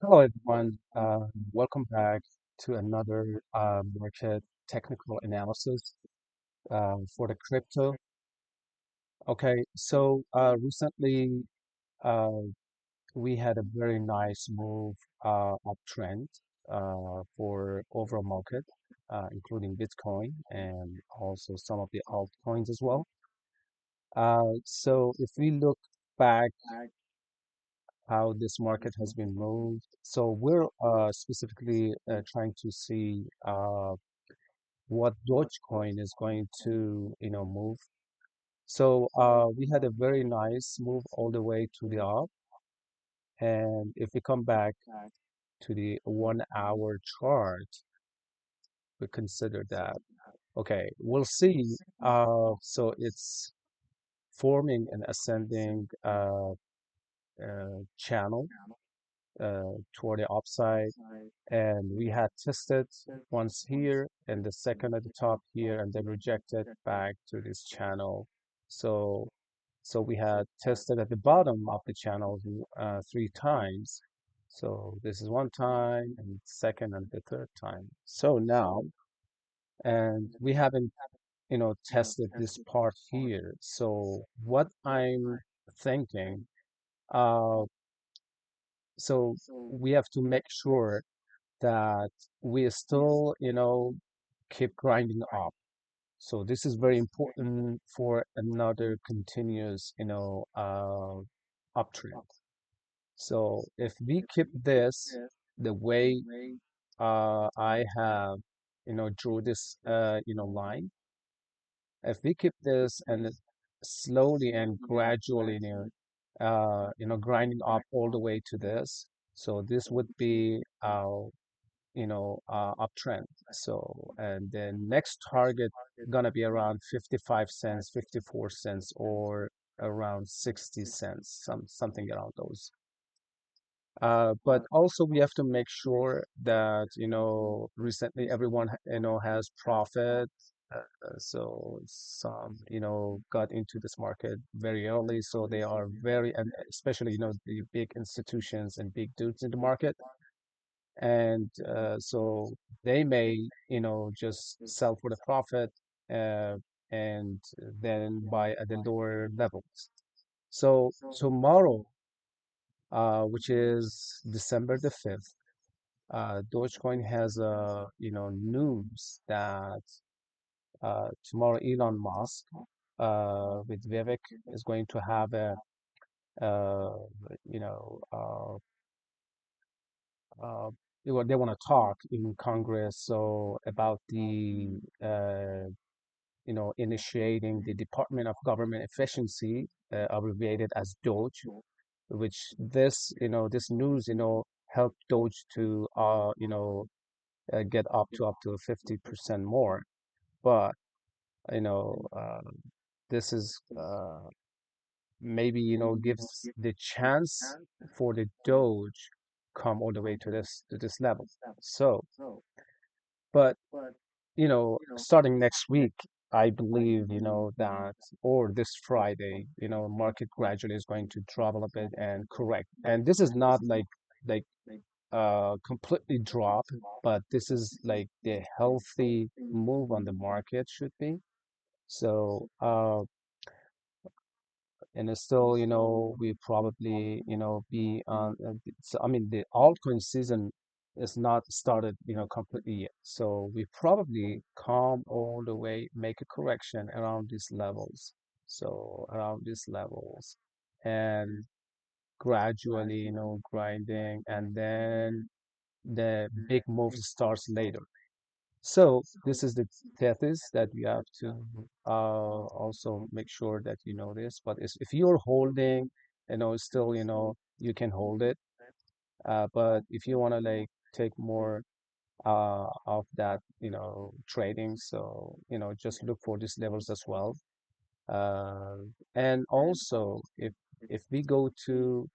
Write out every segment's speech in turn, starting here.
Hello, everyone. Welcome back to another market technical analysis for the crypto. Okay, so recently uh, we had a very nice move uptrend for overall market, including Bitcoin and also some of the altcoins as well. So if we look back how this market has been moved. So we're specifically trying to see what Dogecoin is going to, move. So we had a very nice move all the way to the up. And if we come back to the 1 hour chart, we consider that. Okay, we'll see. So it's forming an ascending channel toward the upside, and we had tested once here and the second at the top here and then rejected back to this channel. So we had tested at the bottom of the channel 3 times. So this is one time and second and the third time. So now, and we haven't, tested this part here. So what I'm thinking, uh, so we have to make sure that we still, keep grinding up. So this is very important for another continuous, uptrend. So if we keep this the way I have, drew this, line, if we keep this and slowly and gradually, grinding up all the way to this, so this would be uptrend. So, and then next target gonna be around 55 cents, 54 cents, or around 60 cents, something around those. But also we have to make sure that, recently everyone, has profit. So some, got into this market very early, so they are very, and especially, the big institutions and big dudes in the market, and so they may just sell for the profit uh, and then buy at the lower levels. So tomorrow, which is December the 5th, Dogecoin has a news that tomorrow Elon Musk with Vivek is going to have a uh, you know uh, they want to talk in Congress so about the initiating the Department of Government Efficiency, abbreviated as Doge, which this news helped Doge to get up to 50% more. But you know this is maybe gives the chance for the Doge come all the way to this level. So, but starting next week, I believe, that or this Friday, market gradually is going to drop a little bit and correct. And this is not like completely drop, but this is like the healthy move on the market should be. So, and it's still, we probably, be on, so, I mean, the altcoin season is not started, completely yet. So we probably come all the way, make a correction around these levels. So around these levels and gradually, grinding, and then the big move starts later. So this is the thesis that you have to also make sure that you know this. But if you're holding, still, you can hold it. But if you want to like take more of that, trading, so just look for these levels as well. Uh, and also, if we go to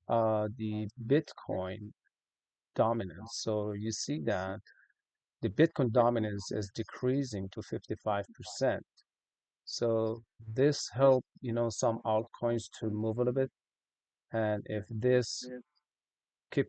the Bitcoin dominance, so you see that the Bitcoin dominance is decreasing to 55%. So this helped, some altcoins to move a little bit. And if this keep,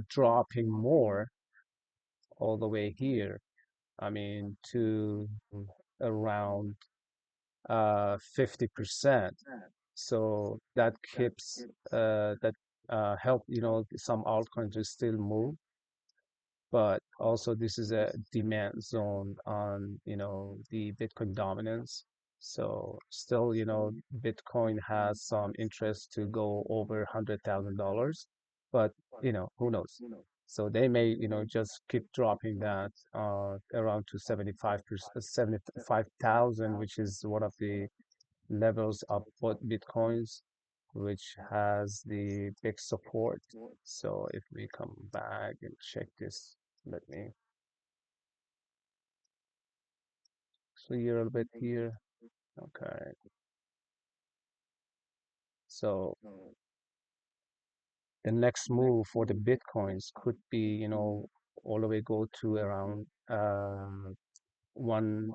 dropping more all the way here. I mean, to around 50%. So that keeps that help, some altcoins to still move, but also this is a demand zone on, the Bitcoin dominance. So still, Bitcoin has some interest to go over $100,000, but who knows? So they may, just keep dropping that around to 75%, 75,000, which is one of the levels of both Bitcoins, which has the big support. So if we come back and check this, let me clear a little bit here. Okay, so the next move for the Bitcoins could be, all the way go to around one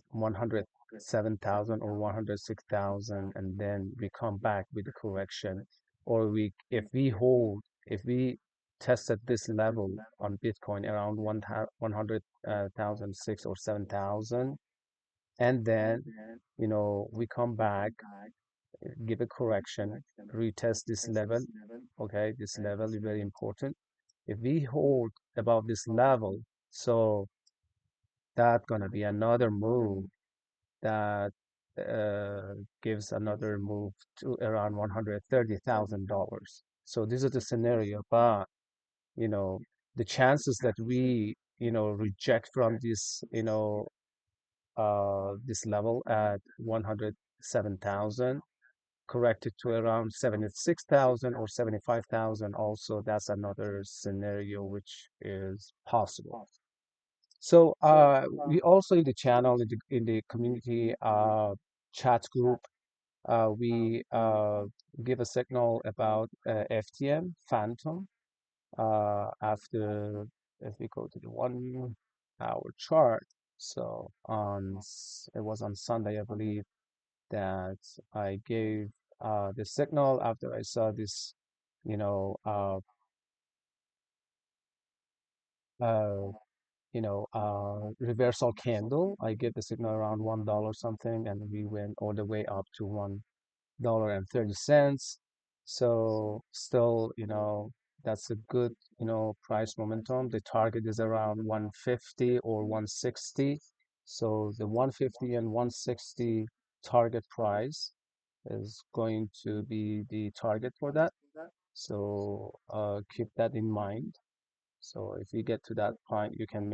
107,000 or 106,000, and then we come back with the correction, or we if we hold if we tested this level on Bitcoin around 100,000 6 or 7,000, and then we come back, give a correction, retest this level. Okay, this level is very important. If we hold above this level, so that's gonna be another move that uh, gives another move to around $130,000. So this is the scenario, but you know the chances that we reject from this level at 107,000, corrected to around 76,000 or 75,000, also that's another scenario which is possible. So we also in the channel, in the community chat group, we give a signal about FTM Phantom after, if we go to the 1 hour chart. So it was on Sunday, I believe, that I gave the signal after I saw this, you know, uh, uh, reversal candle. I gave the signal around $1 something, and we went all the way up to $1.30. So still, that's a good, price momentum. The target is around 150 or 160. So the 150 and 160 target price is going to be the target for that. So keep that in mind. So if you get to that point, you can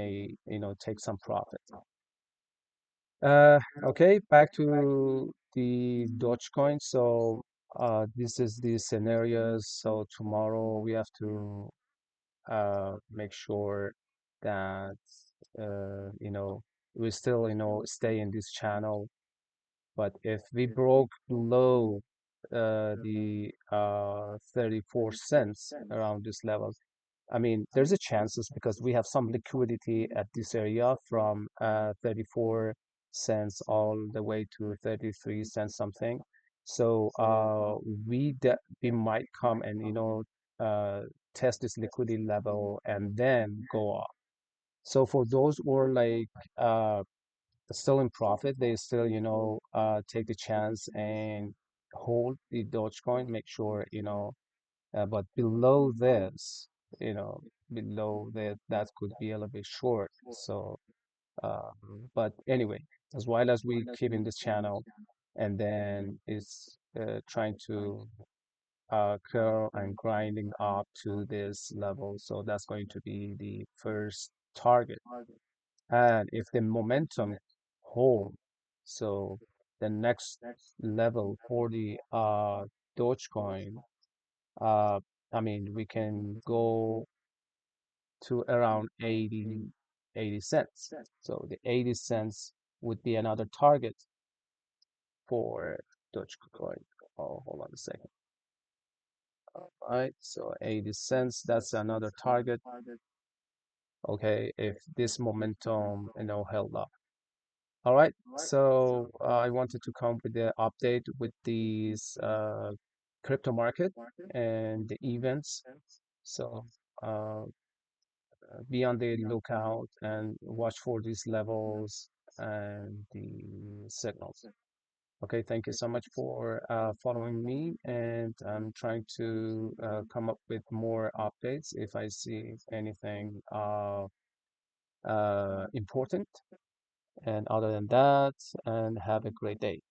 take some profit. Okay, back to the Dogecoin. So this is the scenarios. So tomorrow we have to make sure that we still stay in this channel. But if we broke below the 34 cents around this level, I mean, there's a chances because we have some liquidity at this area from 34 cents all the way to 33 cents something. So we might come and uh, test this liquidity level and then go up. So for those who are like still in profit, they still take the chance and hold the Dogecoin. Make sure but below this, you know, below that could be a little bit short. So, uh, but anyway, as well as we keep in this channel, and then it's trying to curl and grinding up to this level. So that's going to be the first target. And if the momentum hold, so the next level for the Dogecoin, uh, I mean, we can go to around 80 cents. So the 80 cents would be another target for Dogecoin. Oh, hold on a second. All right, so 80 cents, that's another target. Okay, if this momentum, held up. All right, so I wanted to come with the update with these crypto market and the events. So uh, be on the lookout and watch for these levels and the signals. Okay, thank you so much for following me, and I'm trying to come up with more updates if I see anything important. And other than that, and have a great day.